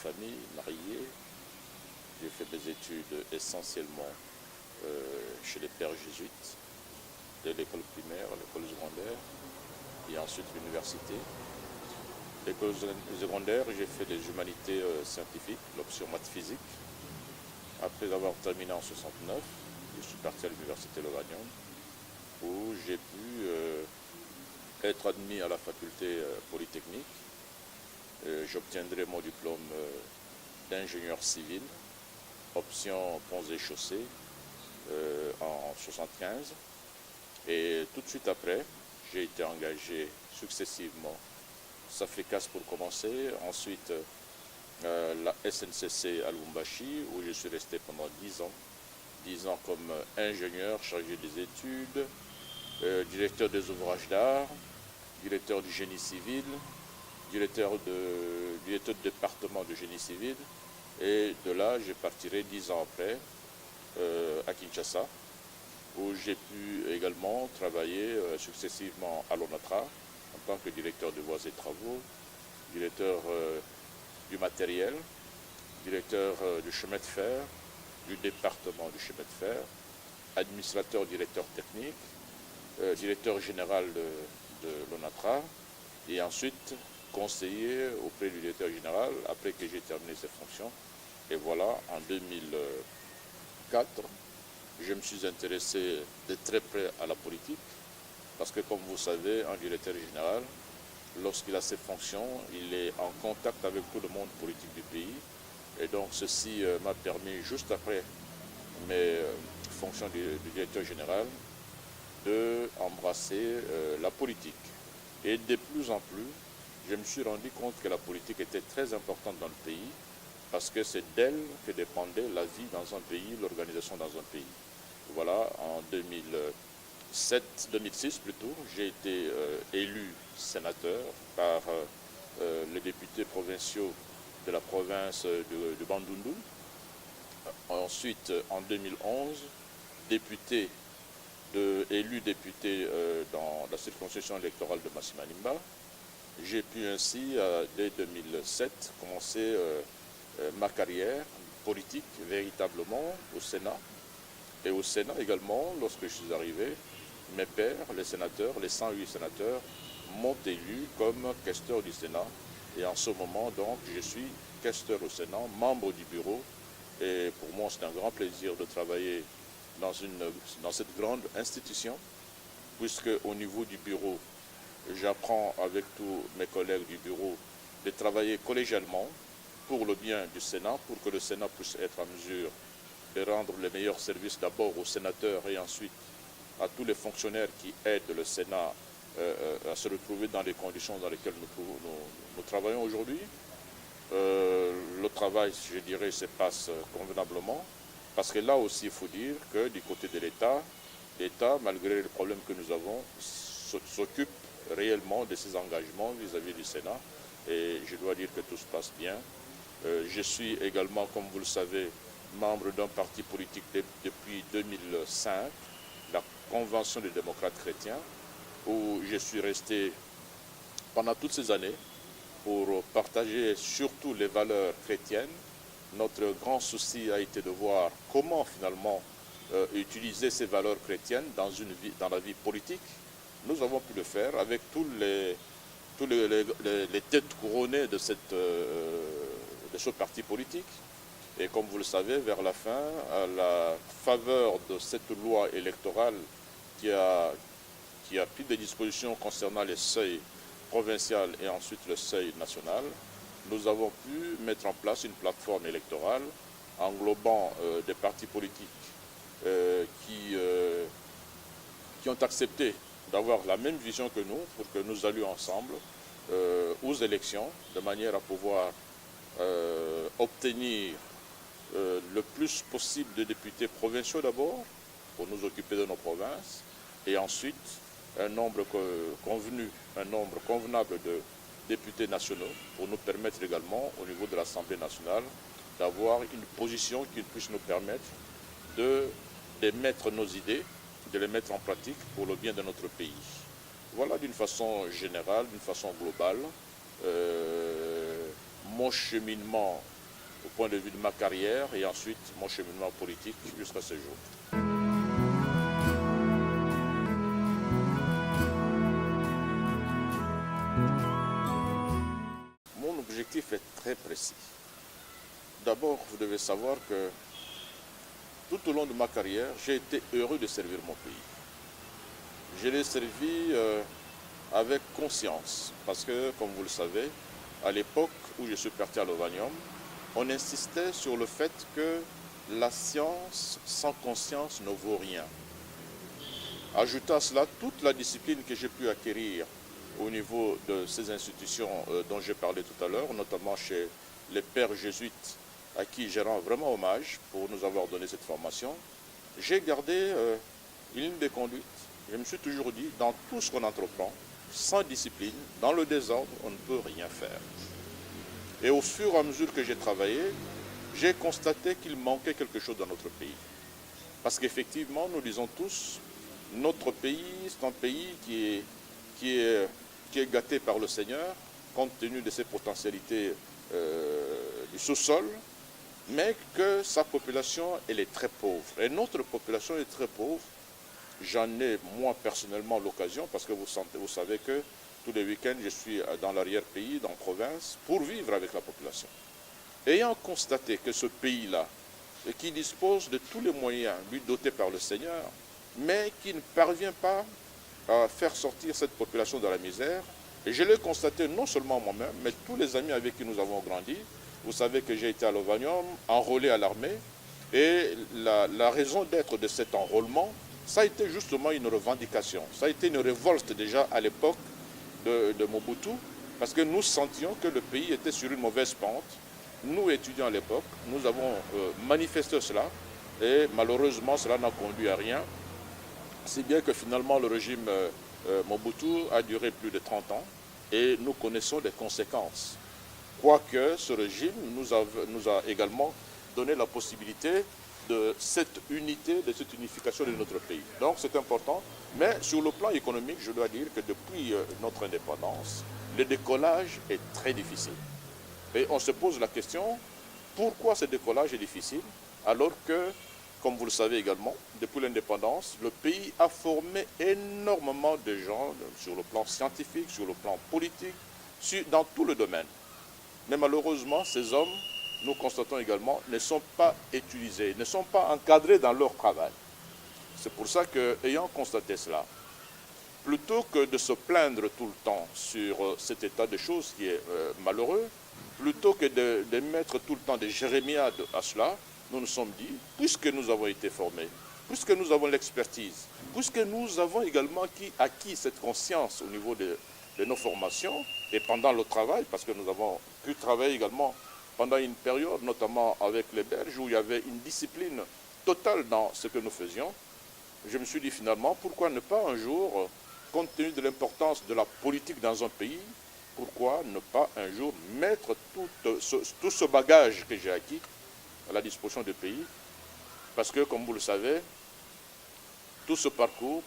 famille, marié. J'ai fait mes études essentiellement chez les pères jésuites, de l'école primaire, l'école secondaire et ensuite l'université. L'école secondaire, j'ai fait des humanités scientifiques, l'option maths physique. Après avoir terminé en 69, je suis parti à l'université Loragnon où j'ai pu être admis à la faculté polytechnique. J'obtiendrai mon diplôme d'ingénieur civil, option ponts et chaussées en 75. Et tout de suite après, j'ai été engagé successivement Safricas pour commencer, ensuite la SNCC à Lubumbashi où je suis resté pendant 10 ans comme ingénieur chargé des études, directeur des ouvrages d'art, directeur du génie civil, directeur du département de génie civil. Et de là, je partirai 10 ans après à Kinshasa, où j'ai pu également travailler successivement à l'ONATRA en tant que directeur de voies et travaux, directeur du matériel, directeur du chemin de fer, du département du chemin de fer, administrateur directeur technique, directeur général de l'ONATRA et ensuite conseiller auprès du directeur général après que j'ai terminé ces fonctions. Et voilà, en 2004, je me suis intéressé de très près à la politique parce que, comme vous savez, un directeur général, lorsqu'il a ses fonctions, il est en contact avec tout le monde politique du pays. Et donc, ceci m'a permis, juste après mes fonctions de directeur général, d'embrasser la politique. Et de plus en plus, je me suis rendu compte que la politique était très importante dans le pays parce que c'est d'elle que dépendait la vie dans un pays, l'organisation dans un pays. Voilà, en 2006 plutôt, j'ai été élu sénateur par les députés provinciaux de la province de Bandundu. Ensuite, en 2011, élu député dans la circonscription électorale de Massimanimba. J'ai pu ainsi, dès 2007, commencer ma carrière politique véritablement au Sénat. Et au Sénat également, lorsque je suis arrivé, mes pairs, les sénateurs, les 108 sénateurs, m'ont élu comme questeur du Sénat. Et en ce moment, donc, je suis questeur au Sénat, membre du bureau. Et pour moi, c'est un grand plaisir de travailler dans cette grande institution, puisque au niveau du bureau, j'apprends avec tous mes collègues du bureau de travailler collégialement pour le bien du Sénat, pour que le Sénat puisse être en mesure de rendre les meilleurs services d'abord aux sénateurs et ensuite à tous les fonctionnaires qui aident le Sénat à se retrouver dans les conditions dans lesquelles nous travaillons aujourd'hui. Le travail, je dirais, se passe convenablement, parce que là aussi, il faut dire que du côté de l'État, malgré les problèmes que nous avons, s'occupe réellement de ses engagements vis-à-vis du Sénat, et je dois dire que tout se passe bien. Je suis également, comme vous le savez, membre d'un parti politique depuis 2005, la Convention des démocrates chrétiens, où je suis resté pendant toutes ces années pour partager surtout les valeurs chrétiennes. Notre grand souci a été de voir comment finalement utiliser ces valeurs chrétiennes dans la vie politique. Nous avons pu le faire avec tous les têtes couronnées de ce parti politique. Et comme vous le savez, vers la fin, à la faveur de cette loi électorale qui a pris des dispositions concernant les seuils provinciaux et ensuite le seuil national, nous avons pu mettre en place une plateforme électorale englobant des partis politiques qui ont accepté d'avoir la même vision que nous pour que nous allions ensemble aux élections de manière à pouvoir obtenir le plus possible de députés provinciaux d'abord pour nous occuper de nos provinces et ensuite un nombre convenable de députés nationaux pour nous permettre également au niveau de l'Assemblée nationale d'avoir une position qui puisse nous permettre d'émettre nos idées, de les mettre en pratique pour le bien de notre pays. Voilà d'une façon générale, d'une façon globale, mon cheminement au point de vue de ma carrière et ensuite mon cheminement politique jusqu'à ce jour. Mon objectif est très précis. D'abord, vous devez savoir que tout au long de ma carrière, j'ai été heureux de servir mon pays. Je l'ai servi avec conscience parce que, comme vous le savez, à l'époque où je suis parti à l'Ovanium, on insistait sur le fait que la science sans conscience ne vaut rien. Ajoutant à cela toute la discipline que j'ai pu acquérir au niveau de ces institutions dont j'ai parlé tout à l'heure, notamment chez les pères jésuites à qui je rends vraiment hommage pour nous avoir donné cette formation, j'ai gardé une ligne de conduite. Je me suis toujours dit, dans tout ce qu'on entreprend, sans discipline, dans le désordre, on ne peut rien faire. Et au fur et à mesure que j'ai travaillé, j'ai constaté qu'il manquait quelque chose dans notre pays. Parce qu'effectivement, nous disons tous, notre pays, c'est un pays qui est gâté par le Seigneur, compte tenu de ses potentialités du sous-sol, mais que sa population, elle est très pauvre. Et notre population est très pauvre. J'en ai, moi, personnellement, l'occasion, parce que vous savez que tous les week-ends, je suis dans l'arrière-pays, dans la province, pour vivre avec la population. Ayant constaté que ce pays-là, qui dispose de tous les moyens lui dotés par le Seigneur, mais qui ne parvient pas à faire sortir cette population de la misère, et je l'ai constaté non seulement moi-même, mais tous les amis avec qui nous avons grandi. Vous savez que j'ai été à l'Ovanium, enrôlé à l'armée, et la raison d'être de cet enrôlement, ça a été justement une revendication. Ça a été une révolte déjà à l'époque de Mobutu, parce que nous sentions que le pays était sur une mauvaise pente. Nous, étudiants à l'époque, nous avons manifesté cela, et malheureusement, cela n'a conduit à rien. Si bien que finalement, le régime Mobutu a duré plus de 30 ans, et nous connaissons les conséquences. Quoique ce régime nous a également donné la possibilité de cette unité, de cette unification de notre pays. Donc c'est important, mais sur le plan économique, je dois dire que depuis notre indépendance, le décollage est très difficile. Et on se pose la question, pourquoi ce décollage est difficile, alors que, comme vous le savez également, depuis l'indépendance, le pays a formé énormément de gens sur le plan scientifique, sur le plan politique, dans tout le domaine. Mais malheureusement, ces hommes, nous constatons également, ne sont pas utilisés, ne sont pas encadrés dans leur travail. C'est pour ça que, ayant constaté cela, plutôt que de se plaindre tout le temps sur cet état de choses qui est malheureux, plutôt que de mettre tout le temps des jérémiades à cela, nous nous sommes dit, puisque nous avons été formés, puisque nous avons l'expertise, puisque nous avons également acquis cette conscience au niveau de nos formations et pendant le travail, parce que nous avons pu travailler également pendant une période, notamment avec les Belges, où il y avait une discipline totale dans ce que nous faisions, je me suis dit finalement, pourquoi ne pas un jour, compte tenu de l'importance de la politique dans un pays, pourquoi ne pas un jour mettre tout ce bagage que j'ai acquis à la disposition du pays? Parce que, comme vous le savez, tout ce parcours,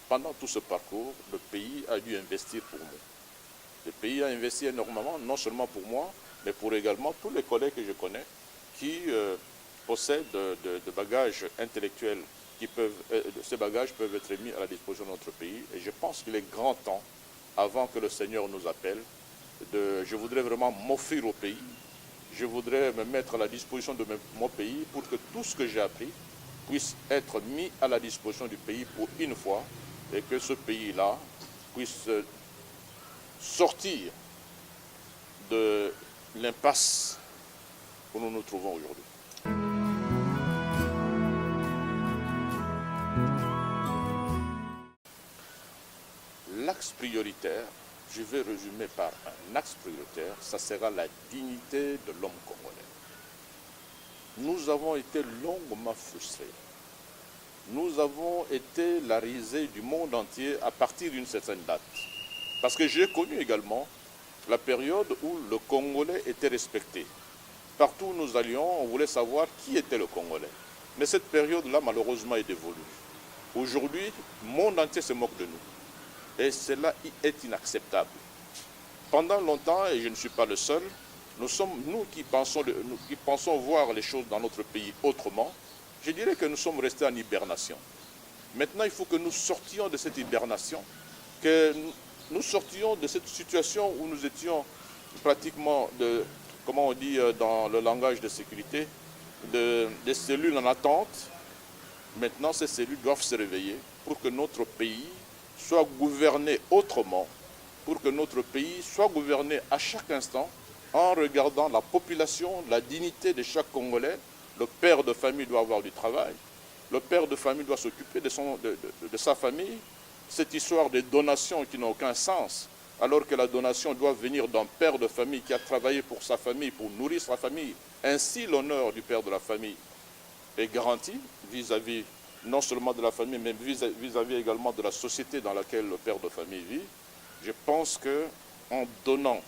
pendant tout ce parcours, le pays a dû investir pour nous. Le pays a investi énormément, non seulement pour moi, mais pour également tous les collègues que je connais qui possèdent de bagages intellectuels ces bagages peuvent être mis à la disposition de notre pays. Et je pense qu'il est grand temps, avant que le Seigneur nous appelle, je voudrais vraiment m'offrir au pays. Je voudrais me mettre à la disposition de mon pays pour que tout ce que j'ai appris puisse être mis à la disposition du pays pour une fois et que ce pays-là puisse sortir de l'impasse où nous nous trouvons aujourd'hui. L'axe prioritaire, je vais résumer par un axe prioritaire, ça sera la dignité de l'homme congolais. Nous avons été longuement frustrés. Nous avons été la risée du monde entier à partir d'une certaine date. Parce que j'ai connu également la période où le Congolais était respecté. Partout où nous allions, on voulait savoir qui était le Congolais. Mais cette période-là, malheureusement, est dévolue. Aujourd'hui, le monde entier se moque de nous. Et cela est inacceptable. Pendant longtemps, et je ne suis pas le seul, nous qui pensons voir les choses dans notre pays autrement, je dirais que nous sommes restés en hibernation. Maintenant, il faut que nous sortions de cette hibernation, que nous sortions de cette situation où nous étions pratiquement, comment on dit dans le langage de sécurité, des cellules en attente. Maintenant, ces cellules doivent se réveiller pour que notre pays soit gouverné autrement, pour que notre pays soit gouverné à chaque instant en regardant la population, la dignité de chaque Congolais. Le père de famille doit avoir du travail, le père de famille doit s'occuper de sa famille. Cette histoire de donation qui n'a aucun sens, alors que la donation doit venir d'un père de famille qui a travaillé pour sa famille, pour nourrir sa famille. Ainsi, l'honneur du père de la famille est garanti vis-à-vis non seulement de la famille, mais vis-à-vis également de la société dans laquelle le père de famille vit. Je pense qu'en donnant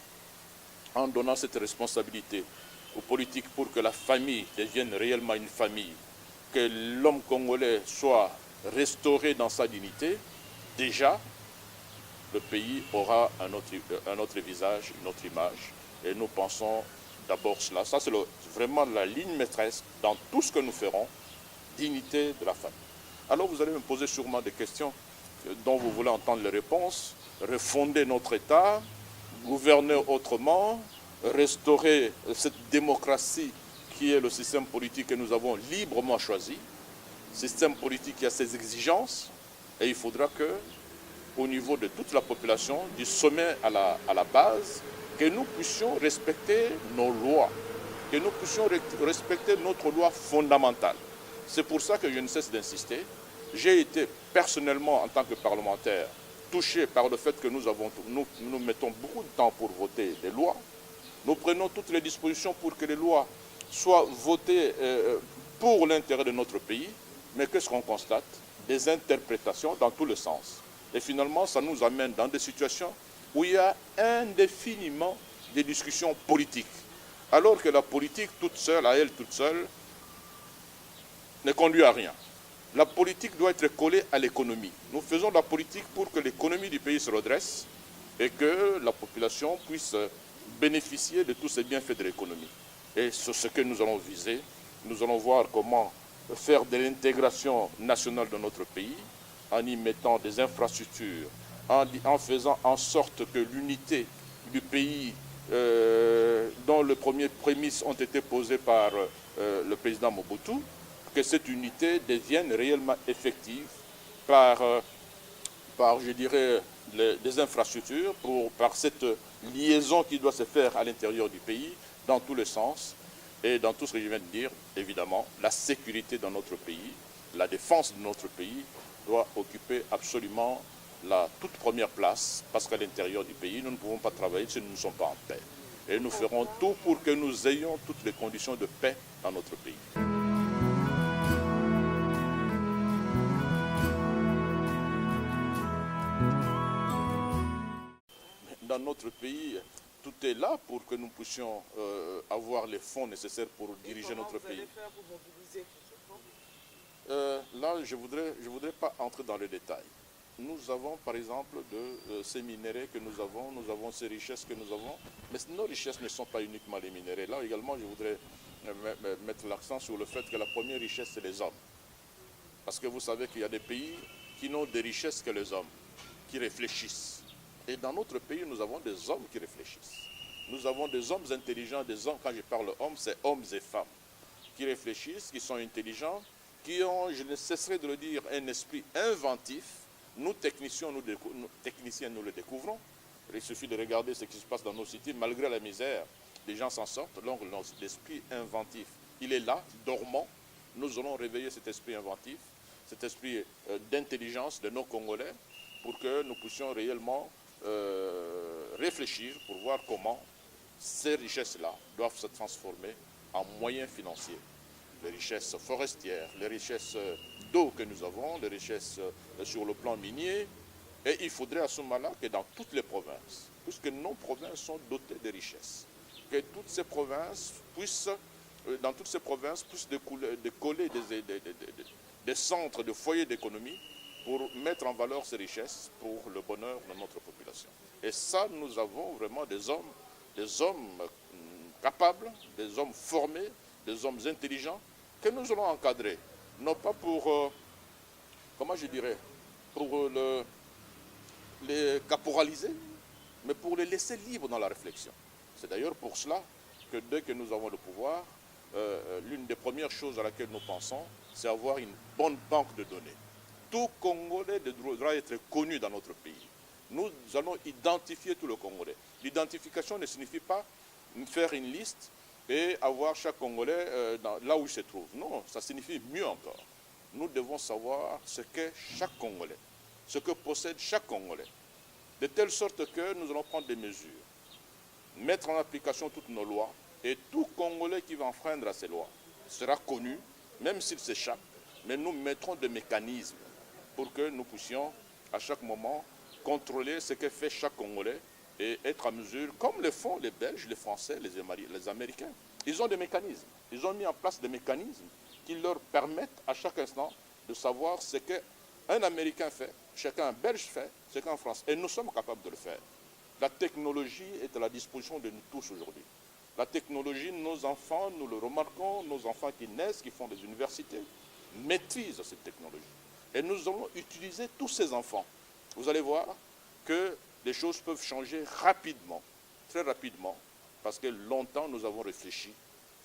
cette responsabilité aux politiques pour que la famille devienne réellement une famille, que l'homme congolais soit restauré dans sa dignité, déjà, le pays aura un autre visage, une autre image. Et nous pensons d'abord cela. Ça, c'est vraiment la ligne maîtresse dans tout ce que nous ferons, dignité de la famille. Alors, vous allez me poser sûrement des questions dont vous voulez entendre les réponses. Refonder notre État, gouverner autrement, restaurer cette démocratie qui est le système politique que nous avons librement choisi. Système politique qui a ses exigences. Et il faudra que, au niveau de toute la population, du sommet à la base, que nous puissions respecter nos lois, que nous puissions respecter notre loi fondamentale. C'est pour ça que je ne cesse d'insister. J'ai été personnellement, en tant que parlementaire, touché par le fait que nous mettons beaucoup de temps pour voter des lois. Nous prenons toutes les dispositions pour que les lois soient votées pour l'intérêt de notre pays. Mais qu'est-ce qu'on constate? Des interprétations dans tous les sens. Et finalement, ça nous amène dans des situations où il y a indéfiniment des discussions politiques. Alors que la politique toute seule, à elle toute seule, ne conduit à rien. La politique doit être collée à l'économie. Nous faisons la politique pour que l'économie du pays se redresse et que la population puisse bénéficier de tous ces bienfaits de l'économie. Et c'est ce que nous allons viser. Nous allons voir comment faire de l'intégration nationale de notre pays en y mettant des infrastructures, en faisant en sorte que l'unité du pays, dont les premières prémices ont été posées par le président Mobutu, que cette unité devienne réellement effective par je dirais, des infrastructures, par cette liaison qui doit se faire à l'intérieur du pays, dans tous les sens, et dans tout ce que je viens de dire, évidemment, la sécurité dans notre pays, la défense de notre pays doit occuper absolument la toute première place, parce qu'à l'intérieur du pays, nous ne pouvons pas travailler si nous ne sommes pas en paix. Et nous ferons tout pour que nous ayons toutes les conditions de paix dans notre pays. Dans notre pays, tout est là pour que nous puissions avoir les fonds nécessaires pour diriger notre pays. Faire pour mobiliser tous ces fonds? Là, je voudrais pas entrer dans les détails. Nous avons, par exemple, ces minéraux que nous avons ces richesses que nous avons, mais nos richesses ne sont pas uniquement les minéraux. Là également, je voudrais mettre l'accent sur le fait que la première richesse, c'est les hommes. Parce que vous savez qu'il y a des pays qui n'ont de richesses que les hommes, qui réfléchissent. Et dans notre pays, nous avons des hommes qui réfléchissent. Nous avons des hommes intelligents, des hommes, quand je parle hommes, c'est hommes et femmes, qui réfléchissent, qui sont intelligents, qui ont, je ne cesserai de le dire, un esprit inventif. Nous, techniciens, nous le découvrons. Il suffit de regarder ce qui se passe dans nos cités. Malgré la misère, les gens s'en sortent. Donc, l'esprit inventif, il est là, dormant. Nous allons réveiller cet esprit inventif, cet esprit d'intelligence de nos Congolais, pour que nous puissions réellement réfléchir pour voir comment ces richesses-là doivent se transformer en moyens financiers. Les richesses forestières, les richesses d'eau que nous avons, les richesses sur le plan minier. Et il faudrait à ce moment-là que dans toutes les provinces, puisque nos provinces sont dotées de richesses, que toutes ces provinces puissent, dans toutes ces provinces, puissent décoller des centres, de foyers d'économie pour mettre en valeur ces richesses pour le bonheur de notre population. Et ça, nous avons vraiment des hommes capables, des hommes formés, des hommes intelligents, que nous allons encadrer. Non pas pour, comment je dirais, pour les caporaliser, mais pour les laisser libres dans la réflexion. C'est d'ailleurs pour cela que dès que nous avons le pouvoir, l'une des premières choses à laquelle nous pensons, c'est avoir une bonne banque de données. Tout Congolais devra être connu dans notre pays. Nous allons identifier tout le Congolais. L'identification ne signifie pas faire une liste et avoir chaque Congolais là où il se trouve. Non, ça signifie mieux encore. Nous devons savoir ce qu'est chaque Congolais, ce que possède chaque Congolais, de telle sorte que nous allons prendre des mesures, mettre en application toutes nos lois, et tout Congolais qui va enfreindre à ces lois sera connu, même s'il s'échappe, mais nous mettrons des mécanismes pour que nous puissions à chaque moment contrôler ce que fait chaque Congolais et être à mesure, comme le font les Belges, les Français, les Américains. Ils ont des mécanismes, ils ont mis en place des mécanismes qui leur permettent à chaque instant de savoir ce qu'un Américain fait, ce qu'un Belge fait, ce qu'un Français. Et nous sommes capables de le faire. La technologie est à la disposition de nous tous aujourd'hui. La technologie, nos enfants, nous le remarquons, nos enfants qui naissent, qui font des universités, maîtrisent cette technologie. Et nous allons utiliser tous ces enfants. Vous allez voir que les choses peuvent changer rapidement, très rapidement, parce que longtemps nous avons réfléchi.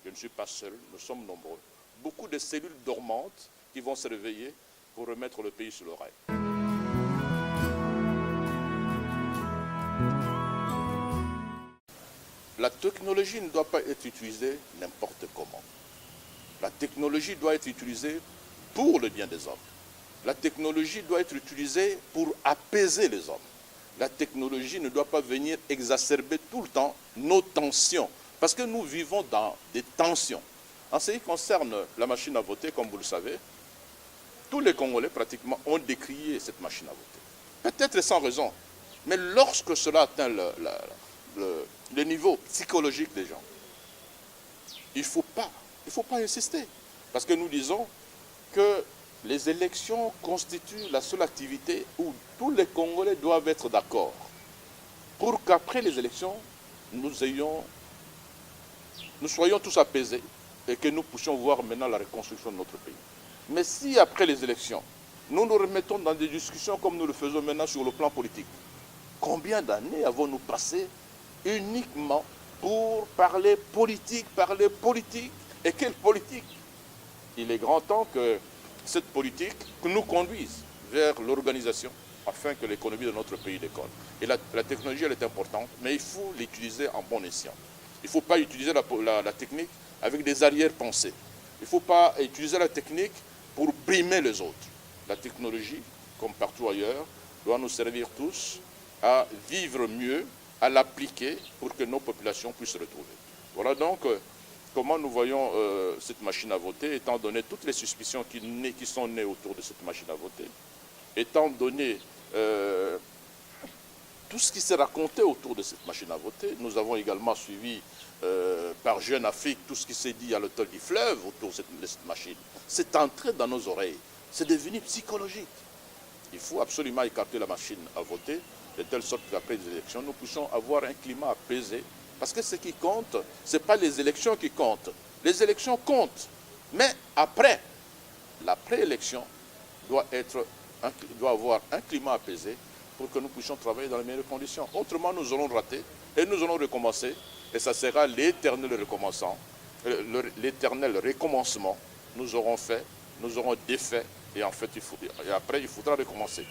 Je ne suis pas seul, nous sommes nombreux. Beaucoup de cellules dormantes qui vont se réveiller pour remettre le pays sur le rail. La technologie ne doit pas être utilisée n'importe comment. La technologie doit être utilisée pour le bien des hommes. La technologie doit être utilisée pour apaiser les hommes. La technologie ne doit pas venir exacerber tout le temps nos tensions, parce que nous vivons dans des tensions. En ce qui concerne la machine à voter, comme vous le savez, tous les Congolais pratiquement ont décrié cette machine à voter. Peut-être sans raison, mais lorsque cela atteint le niveau psychologique des gens, il ne faut pas insister. Parce que nous disons que les élections constituent la seule activité où tous les Congolais doivent être d'accord pour qu'après les élections, nous soyons tous apaisés et que nous puissions voir maintenant la reconstruction de notre pays. Mais si après les élections, nous nous remettons dans des discussions comme nous le faisons maintenant sur le plan politique, combien d'années avons-nous passé uniquement pour parler politique, et quelle politique? Il est grand temps que cette politique nous conduise vers l'organisation afin que l'économie de notre pays décolle. Et la technologie, elle est importante, mais il faut l'utiliser en bon escient. Il ne faut pas utiliser la technique avec des arrière-pensées. Il ne faut pas utiliser la technique pour brimer les autres. La technologie, comme partout ailleurs, doit nous servir tous à vivre mieux, à l'appliquer pour que nos populations puissent se retrouver. Voilà donc comment nous voyons cette machine à voter, étant donné toutes les suspicions qui sont nées autour de cette machine à voter, étant donné tout ce qui s'est raconté autour de cette machine à voter. Nous avons également suivi par Jeune Afrique tout ce qui s'est dit à l'hôtel du fleuve autour de cette machine. C'est entré dans nos oreilles, c'est devenu psychologique. Il faut absolument écarter la machine à voter, de telle sorte qu'après les élections, nous puissions avoir un climat apaisé. Parce que ce qui compte, ce n'est pas les élections qui comptent. Les élections comptent. Mais après, la préélection doit avoir un climat apaisé pour que nous puissions travailler dans les meilleures conditions. Autrement, nous allons rater et nous allons recommencer. Et ça sera l'éternel recommencement. Nous aurons fait, nous aurons défait et en fait, après, il faudra recommencer.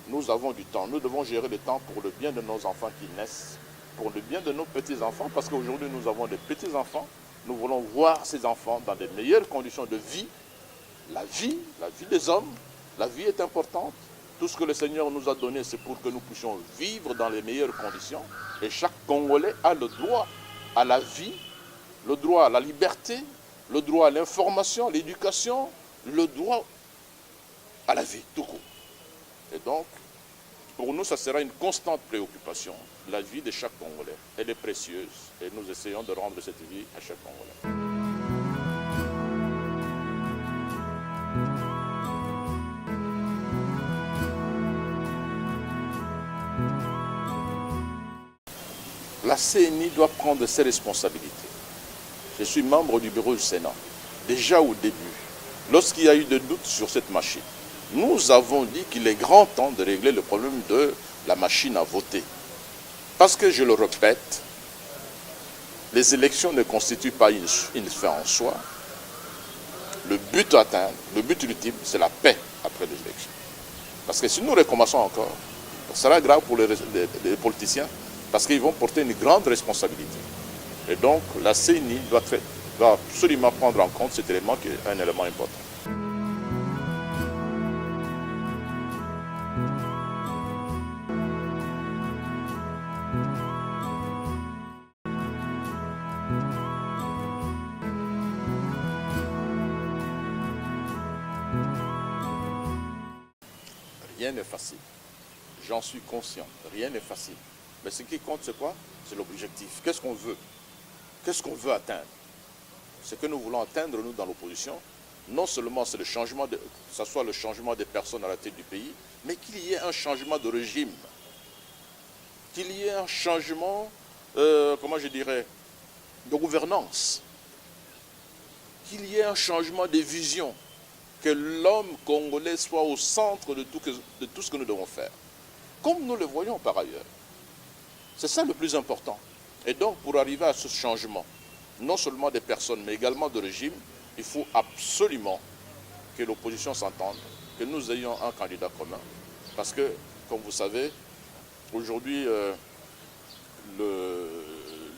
Nous avons du temps. Nous devons gérer le temps pour le bien de nos enfants qui naissent, pour le bien de nos petits-enfants, parce qu'aujourd'hui, nous avons des petits-enfants. Nous voulons voir ces enfants dans de meilleures conditions de vie. La vie des hommes, la vie est importante. Tout ce que le Seigneur nous a donné, c'est pour que nous puissions vivre dans les meilleures conditions. Et chaque Congolais a le droit à la vie, le droit à la liberté, le droit à l'information, à l'éducation, le droit à la vie, tout court. Et donc, pour nous, ça sera une constante préoccupation. La vie de chaque Congolais, elle est précieuse et nous essayons de rendre cette vie à chaque Congolais. La CENI doit prendre ses responsabilités. je suis membre du bureau du Sénat. Déjà au début, lorsqu'il y a eu des doutes sur cette machine, nous avons dit qu'il est grand temps de régler le problème de la machine à voter. Parce que, je le répète, les élections ne constituent pas une fin en soi. Le but à atteindre, le but ultime, c'est la paix après les élections. Parce que si nous recommençons encore, ce sera grave pour les politiciens, parce qu'ils vont porter une grande responsabilité. Et donc, la CENI doit absolument prendre en compte cet élément qui est un élément important. Rien n'est facile. J'en suis conscient. Rien n'est facile. Mais ce qui compte, c'est quoi? C'est l'objectif. Qu'est-ce qu'on veut? Qu'est-ce qu'on veut atteindre? Ce que nous voulons atteindre, nous, dans l'opposition, non seulement c'est le changement, que ce soit le changement des personnes à la tête du pays, mais qu'il y ait un changement de régime. Qu'il y ait un changement, comment je dirais, de gouvernance. Qu'il y ait un changement de vision. Que l'homme congolais soit au centre de tout ce que nous devons faire. Comme nous le voyons par ailleurs. C'est ça le plus important. Et donc, pour arriver à ce changement, non seulement des personnes, mais également de régime, il faut absolument que l'opposition s'entende, que nous ayons un candidat commun. Parce que, comme vous savez, aujourd'hui,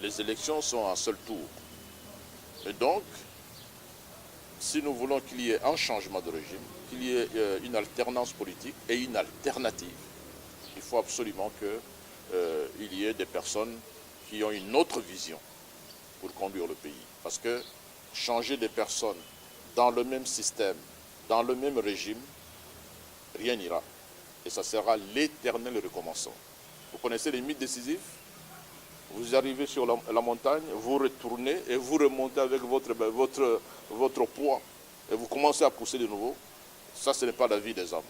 les élections sont à un seul tour. Et donc, si nous voulons qu'il y ait un changement de régime, qu'il y ait une alternance politique et une alternative, il faut absolument qu'il y ait des personnes qui ont une autre vision pour conduire le pays. Parce que changer des personnes dans le même système, dans le même régime, rien n'ira. Et ça sera l'éternel recommencement. Vous connaissez les mythes décisifs? Vous arrivez sur la montagne, vous retournez et vous remontez avec votre poids et vous commencez à pousser de nouveau. Ça, ce n'est pas la vie des hommes.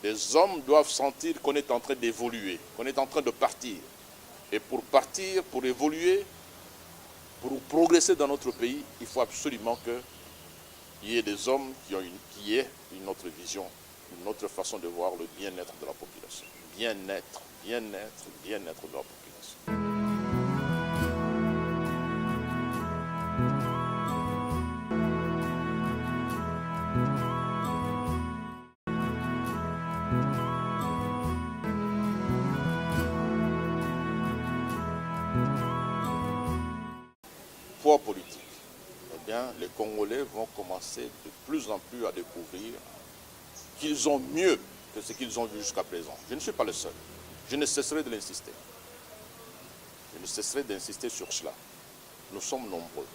Les hommes doivent sentir qu'on est en train d'évoluer, qu'on est en train de partir. Et pour partir, pour évoluer, pour progresser dans notre pays, il faut absolument qu'il y ait des hommes qui aient une autre vision, une autre façon de voir le bien-être de la population. Bien-être, bien-être, bien-être de la population. Poids politique. Eh bien, les Congolais vont commencer de plus en plus à découvrir qu'ils ont mieux que ce qu'ils ont vu jusqu'à présent. Je ne suis pas le seul. Je ne cesserai de l'insister. Je ne cesserai d'insister sur cela. Nous sommes nombreux.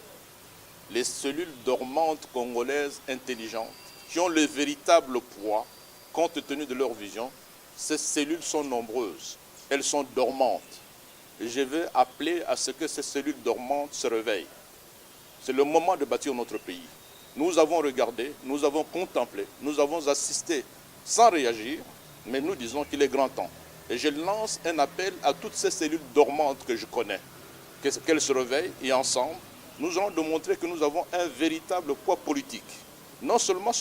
Les cellules dormantes congolaises intelligentes, qui ont le véritable poids, compte tenu de leur vision, ces cellules sont nombreuses. Elles sont dormantes. Et je vais appeler à ce que ces cellules dormantes se réveillent. C'est le moment de bâtir notre pays. Nous avons regardé, nous avons contemplé, nous avons assisté sans réagir, mais nous disons qu'il est grand temps. Et je lance un appel à toutes ces cellules dormantes que je connais, qu'elles se réveillent et ensemble, nous allons démontrer que nous avons un véritable poids politique. Non seulement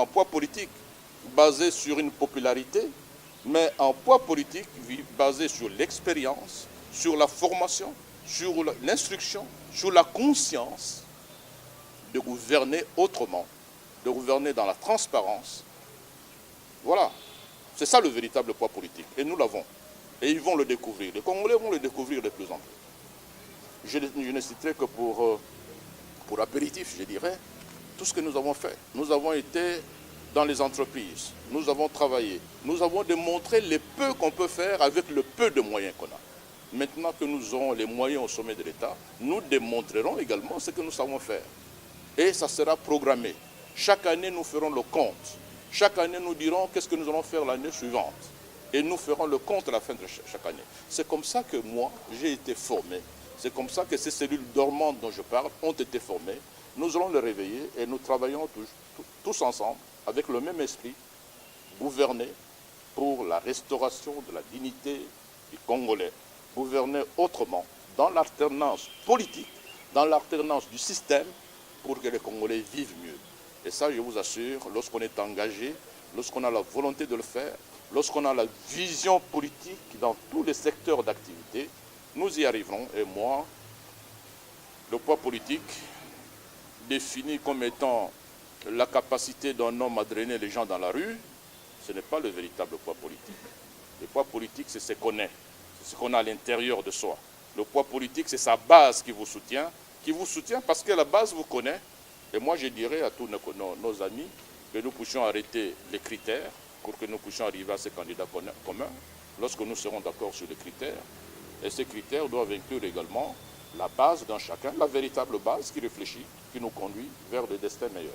un poids politique basé sur une popularité, mais un poids politique basé sur l'expérience, sur la formation, sur l'instruction, sur la conscience de gouverner autrement, de gouverner dans la transparence. Voilà, c'est ça le véritable poids politique. Et nous l'avons. Et ils vont le découvrir. Les Congolais vont le découvrir de plus en plus. Je ne citerai que pour apéritif, je dirais, tout ce que nous avons fait. Nous avons été dans les entreprises, nous avons travaillé, nous avons démontré le peu qu'on peut faire avec le peu de moyens qu'on a. Maintenant que nous aurons les moyens au sommet de l'État, nous démontrerons également ce que nous savons faire. Et ça sera programmé. Chaque année, nous ferons le compte. Chaque année, nous dirons qu'est-ce que nous allons faire l'année suivante. Et nous ferons le compte à la fin de chaque année. C'est comme ça que moi, j'ai été formé. C'est comme ça que ces cellules dormantes dont je parle ont été formées. Nous allons les réveiller et nous travaillons tous ensemble, avec le même esprit, gouverner pour la restauration de la dignité du Congolais. Gouverner autrement, dans l'alternance politique, dans l'alternance du système pour que les Congolais vivent mieux. Et ça, je vous assure, lorsqu'on est engagé, lorsqu'on a la volonté de le faire, lorsqu'on a la vision politique dans tous les secteurs d'activité, nous y arriverons. Et moi, le poids politique, défini comme étant la capacité d'un homme à drainer les gens dans la rue, ce n'est pas le véritable poids politique. Le poids politique, c'est ce qu'on est, c'est ce qu'on a à l'intérieur de soi. Le poids politique, c'est sa base qui vous soutient parce que la base vous connaît. Et moi, je dirais à tous nos amis que nous puissions arrêter les critères pour que nous puissions arriver à ces candidats communs lorsque nous serons d'accord sur les critères. Et ces critères doivent inclure également la base d'un chacun, la véritable base qui réfléchit, qui nous conduit vers des destins meilleurs.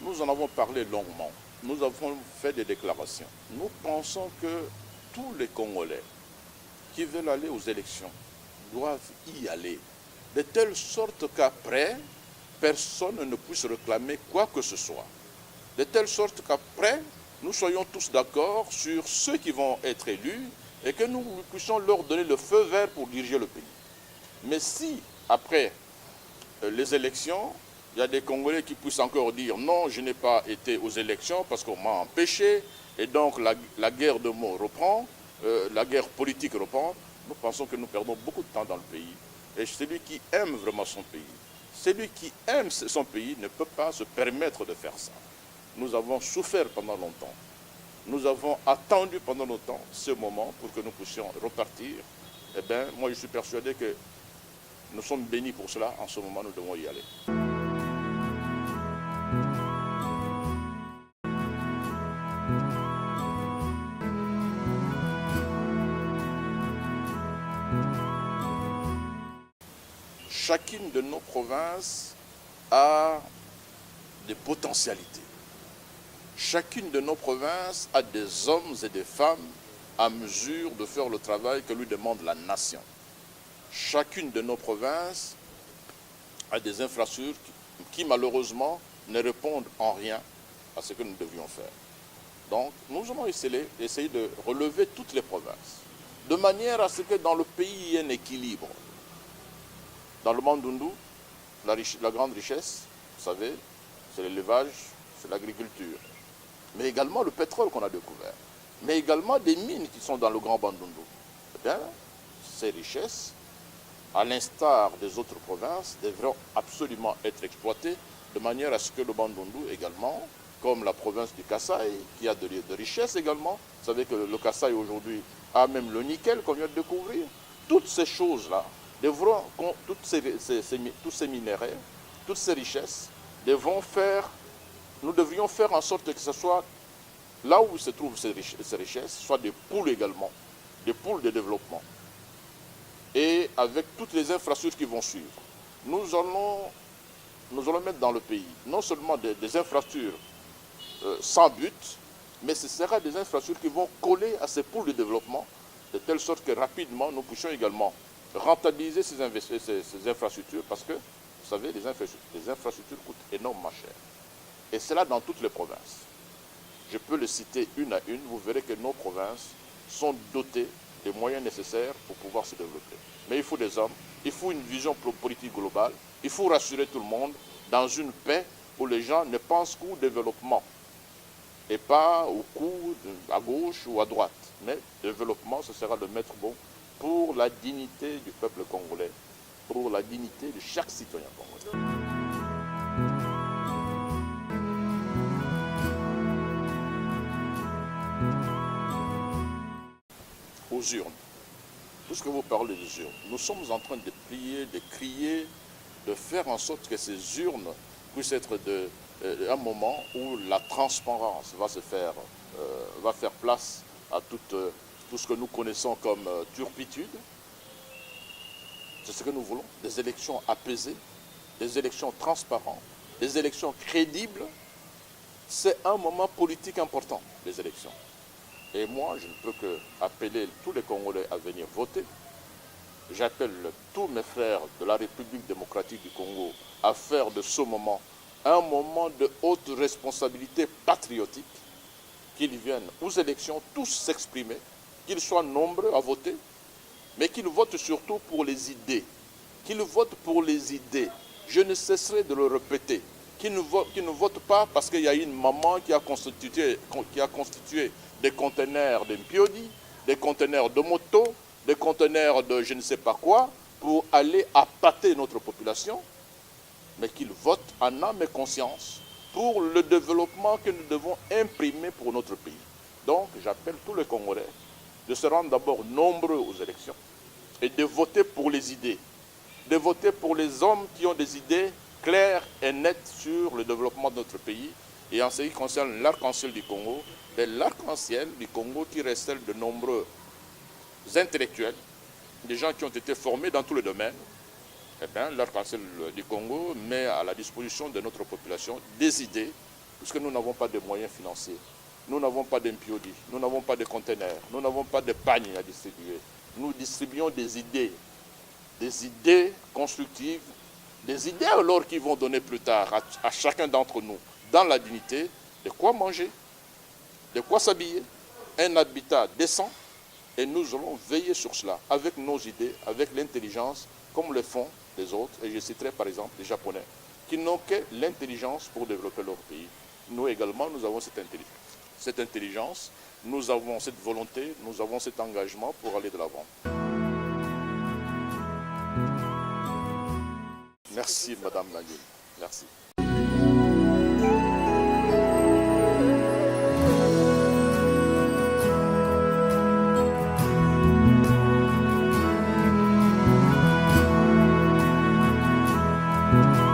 Nous en avons parlé longuement. Nous avons fait des déclarations. Nous pensons que tous les Congolais qui veulent aller aux élections doivent y aller, de telle sorte qu'après, personne ne puisse réclamer quoi que ce soit. De telle sorte qu'après, nous soyons tous d'accord sur ceux qui vont être élus et que nous puissions leur donner le feu vert pour diriger le pays. Mais si, après les élections, il y a des Congolais qui puissent encore dire « Non, je n'ai pas été aux élections parce qu'on m'a empêché » et donc la guerre de mots reprend, la guerre politique reprend, nous pensons que nous perdons beaucoup de temps dans le pays. Et celui qui aime vraiment son pays, celui qui aime son pays ne peut pas se permettre de faire ça. Nous avons souffert pendant longtemps. Nous avons attendu pendant longtemps ce moment pour que nous puissions repartir. Eh bien, moi je suis persuadé que nous sommes bénis pour cela. En ce moment, nous devons y aller. Chacune de nos provinces a des potentialités. Chacune de nos provinces a des hommes et des femmes à mesure de faire le travail que lui demande la nation. Chacune de nos provinces a des infrastructures qui malheureusement ne répondent en rien à ce que nous devions faire. Donc nous allons essayer de relever toutes les provinces, de manière à ce que dans le pays il y ait un équilibre. Dans le Bandundu, la grande richesse, vous savez, c'est l'élevage, c'est l'agriculture. Mais également le pétrole qu'on a découvert. Mais également des mines qui sont dans le Grand Bandundu. Eh bien, ces richesses, à l'instar des autres provinces, devront absolument être exploitées de manière à ce que le Bandundu également, comme la province du Kasaï, qui a de richesses également, vous savez que le Kasaï aujourd'hui a même le nickel qu'on vient de découvrir. Toutes ces choses-là, tous ces minéraux, toutes ces richesses, nous devrions faire en sorte que ce soit là où se trouvent ces richesses, soit des pôles également, des pôles de développement. Et avec toutes les infrastructures qui vont suivre, nous allons mettre dans le pays non seulement des infrastructures sans but, mais ce sera des infrastructures qui vont coller à ces pôles de développement, de telle sorte que rapidement nous puissions également rentabiliser ces infrastructures, parce que, vous savez, les infrastructures coûtent énormément cher. Et cela dans toutes les provinces. Je peux les citer une à une, vous verrez que nos provinces sont dotées des moyens nécessaires pour pouvoir se développer. Mais il faut des hommes, il faut une vision politique globale, il faut rassurer tout le monde dans une paix où les gens ne pensent qu'au développement et pas au coup à gauche ou à droite. Mais le développement, ce sera le maître mot pour la dignité du peuple congolais, pour la dignité de chaque citoyen congolais. Aux urnes. Puisque vous parlez des urnes, nous sommes en train de prier, de crier, de faire en sorte que ces urnes puissent être un moment où la transparence va faire place à tout ce que nous connaissons comme turpitude. C'est ce que nous voulons, des élections apaisées, des élections transparentes, des élections crédibles. C'est un moment politique important, les élections. Et moi, je ne peux qu'appeler tous les Congolais à venir voter. J'appelle tous mes frères de la République démocratique du Congo à faire de ce moment un moment de haute responsabilité patriotique, qu'ils viennent aux élections tous s'exprimer qu'ils soient nombreux à voter, mais qu'ils votent surtout pour les idées. Qu'ils votent pour les idées. Je ne cesserai de le répéter. Qu'ils ne votent pas parce qu'il y a une maman qui a constitué des conteneurs de Mpiodi, des conteneurs de moto, des conteneurs de je ne sais pas quoi, pour aller appâter notre population, mais qu'ils votent en âme et conscience pour le développement que nous devons imprimer pour notre pays. Donc, j'appelle tous les Congolais de se rendre d'abord nombreux aux élections et de voter pour les idées, de voter pour les hommes qui ont des idées claires et nettes sur le développement de notre pays. Et en ce qui concerne l'arc-en-ciel du Congo, c'est l'arc-en-ciel du Congo qui recèle de nombreux intellectuels, des gens qui ont été formés dans tous les domaines. Eh bien, l'arc-en-ciel du Congo met à la disposition de notre population des idées, puisque nous n'avons pas de moyens financiers. Nous n'avons pas d'impiodi, nous n'avons pas de conteneurs, nous n'avons pas de paniers à distribuer. Nous distribuons des idées constructives, des idées alors qui vont donner plus tard à chacun d'entre nous, dans la dignité, de quoi manger, de quoi s'habiller, un habitat décent. Et nous allons veiller sur cela avec nos idées, avec l'intelligence, comme le font les autres. Et je citerai par exemple les Japonais, qui n'ont que l'intelligence pour développer leur pays. Nous également, nous avons cette intelligence. Cette intelligence, nous avons cette volonté, nous avons cet engagement pour aller de l'avant. Merci Madame Nagui. Merci. Thank you.